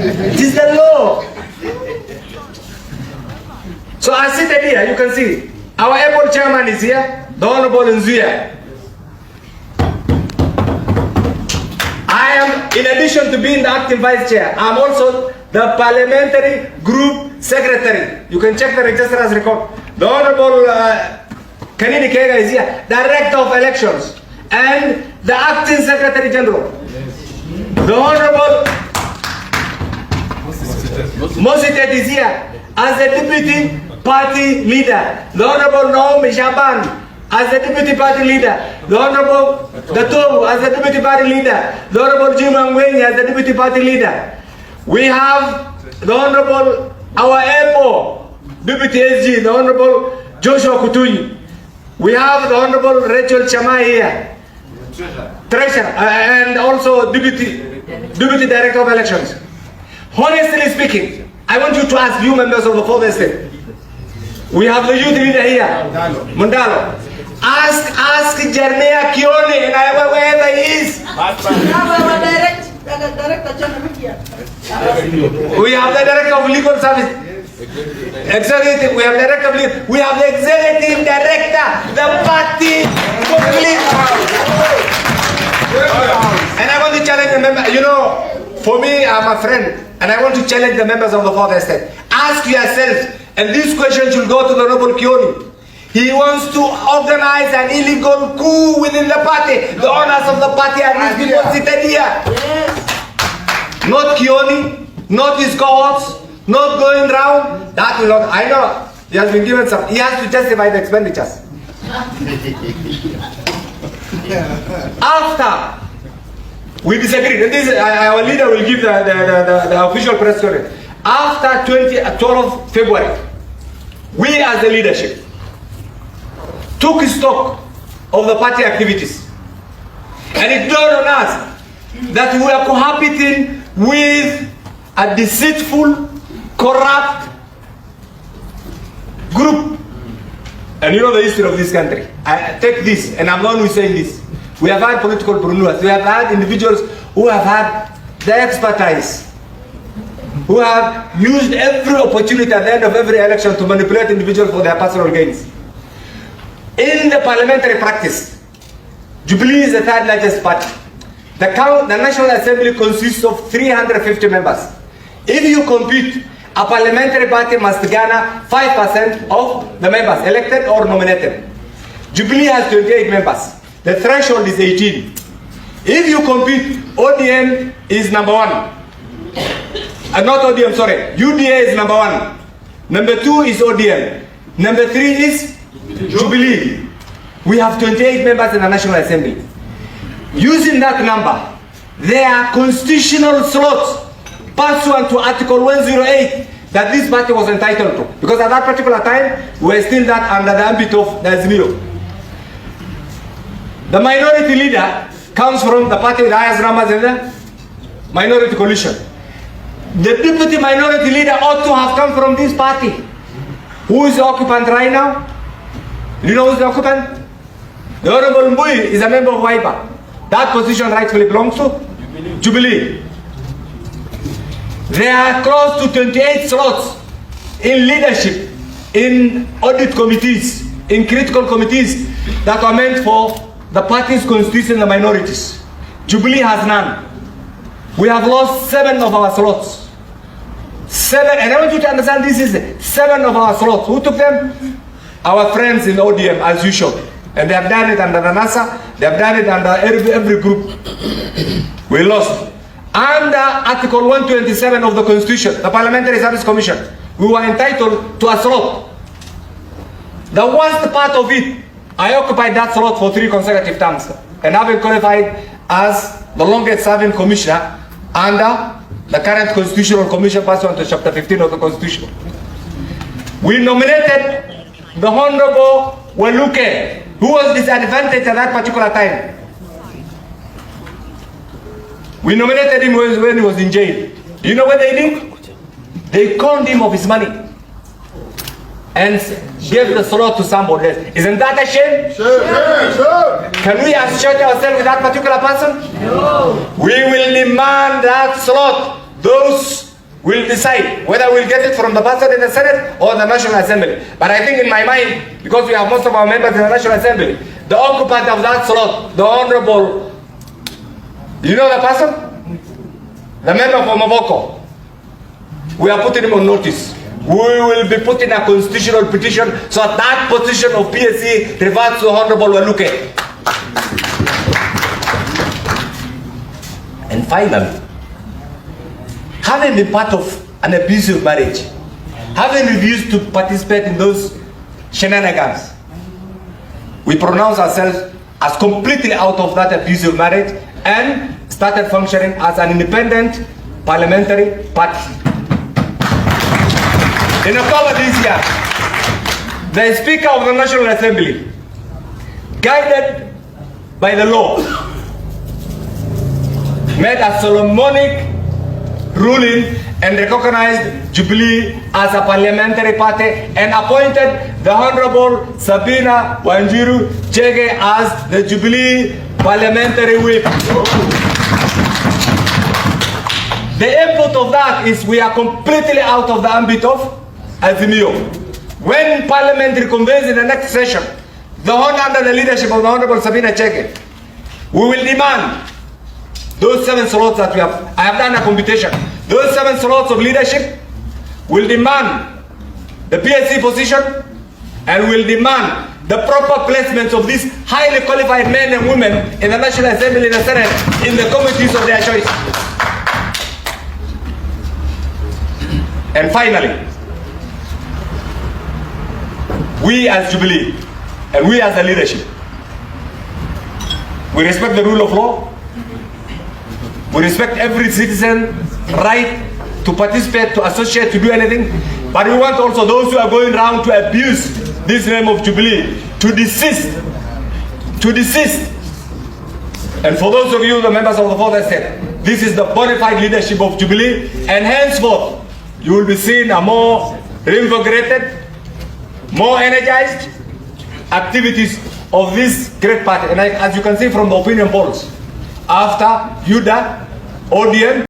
It is the law. So I sit here, you can see. Our airport chairman is here, the Honorable Nzuya. I am, in addition to being the acting vice chair, I'm also the parliamentary group secretary. You can check the registrar's record. The Honorable Kanini Kega is here, director of elections, and the acting secretary general. The Honorable Mositet is here as the deputy party leader. The Honorable Naomi Shaban as the deputy party leader. The Honorable Dato as the deputy party leader. The Honorable Jim Angwenyi as the deputy party leader. We have the Honorable our airport deputy SG, the Honorable Joshua Kutuyi. We have the Honorable Rachel Chamai here, treasurer, and also deputy director of elections. Honestly speaking, I want you to ask you members of the fourth estate. We have the youth leader here, Mundalo. Ask Jeremiah Kioni, and wherever he is. We have the director of legal service. Executive, we have the director of legal. We have the executive director, the party complete. And I want to challenge the member. You know, for me, I'm a friend, and I want to challenge the members of the fourth estate. Ask yourselves, and this question should go to the Honorable Kioni. He wants to organize an illegal coup within the party. The owners of the party are these people seated here. Yes. Not Kioni, not his cohorts, not going round. That will not, I know, he has been given some, he has to justify the expenditures. After we disagreed, and this our leader will give the official press conference. After 12 February, we as the leadership took stock of the party activities, and it dawned on us that we are cohabiting with a deceitful, corrupt group. And you know the history of this country. I take this, and I'm the one who is saying this. We have had political preneurs, we have had individuals who have had the expertise, who have used every opportunity at the end of every election to manipulate individuals for their personal gains. In the parliamentary practice, Jubilee is the third largest party. The National Assembly consists of 350 members. If you compute, a parliamentary party must garner 5% of the members elected or nominated. Jubilee has 28 members. The threshold is 18. If you compute, ODM is number one. Not ODM, sorry. UDA is number one. Number two is ODM. Number three is Jubilee. We have 28 members in the National Assembly. Using that number, there are constitutional slots pursuant to Article 108 that this party was entitled to. Because at that particular time, we were still that under the ambit of the Azimio. The minority leader comes from the party with the highest numbers in the minority coalition. The deputy minority leader ought to have come from this party. Who is the occupant right now? Do you know who's the occupant? The Honorable Mbui is a member of WIPA. That position rightfully belongs to Jubilee. There are close to 28 slots in leadership, in audit committees, in critical committees that are meant for the parties constituting the minorities. Jubilee has none. We have lost 7 of our slots. 7, and I want you to understand this is 7 of our slots. Who took them? Our friends in ODM, as usual. And they have done it under the NASA, they have done it under every group. We lost. Under Article 127 of the Constitution, the Parliamentary Service Commission, we were entitled to a slot. The worst part of it, I occupied that slot for 3 consecutive terms, and I've been qualified as the longest serving commissioner under the current Constitutional Commission pursuant to Chapter 15 of the Constitution. We nominated the Honorable Waluke, who was disadvantaged at that particular time. We nominated him when he was in jail. Do you know what they did? They conned him of his money and gave the slot to somebody else. Isn't that a shame? Sure. Can we associate ourselves with that particular person? No. We will demand that slot. Those will decide whether we'll get it from the person in the Senate or the National Assembly. But I think in my mind, because we have most of our members in the National Assembly, the occupant of that slot, the Honorable, you know the person? The member from Mavoko. We are putting him on notice. We will be putting a constitutional petition so that position of PSC reverts to Honorable Waluke. And finally, having been part of an abusive marriage, having refused to participate in those shenanigans, we pronounce ourselves as completely out of that abusive marriage and started functioning as an independent parliamentary party. In October this year, the Speaker of the National Assembly, guided by the law, made a Solomonic ruling and recognized Jubilee as a parliamentary party and appointed the Honorable Sabina Wanjiru Chege as the Jubilee parliamentary whip. The input of that is we are completely out of the ambit of Azimio. When Parliament reconvenes in the next session, under the leadership of the Honorable Sabina Chege, we will demand those 7 slots that we have. I have done a computation. Those 7 slots of leadership will demand the PSC position and will demand the proper placements of these highly qualified men and women in the National Assembly and the Senate in the committees of their choice. And finally, we as Jubilee and we as the leadership, we respect the rule of law. We respect every citizen's right to participate, to associate, to do anything. But we want also those who are going around to abuse this name of Jubilee to desist. To desist. And for those of you, the members of the Fourth Estate, this is the bona fide leadership of Jubilee, and henceforth you will be seeing a more reinvigorated, more energized activities of this great party. And as you can see from the opinion polls, after UDA, ODM,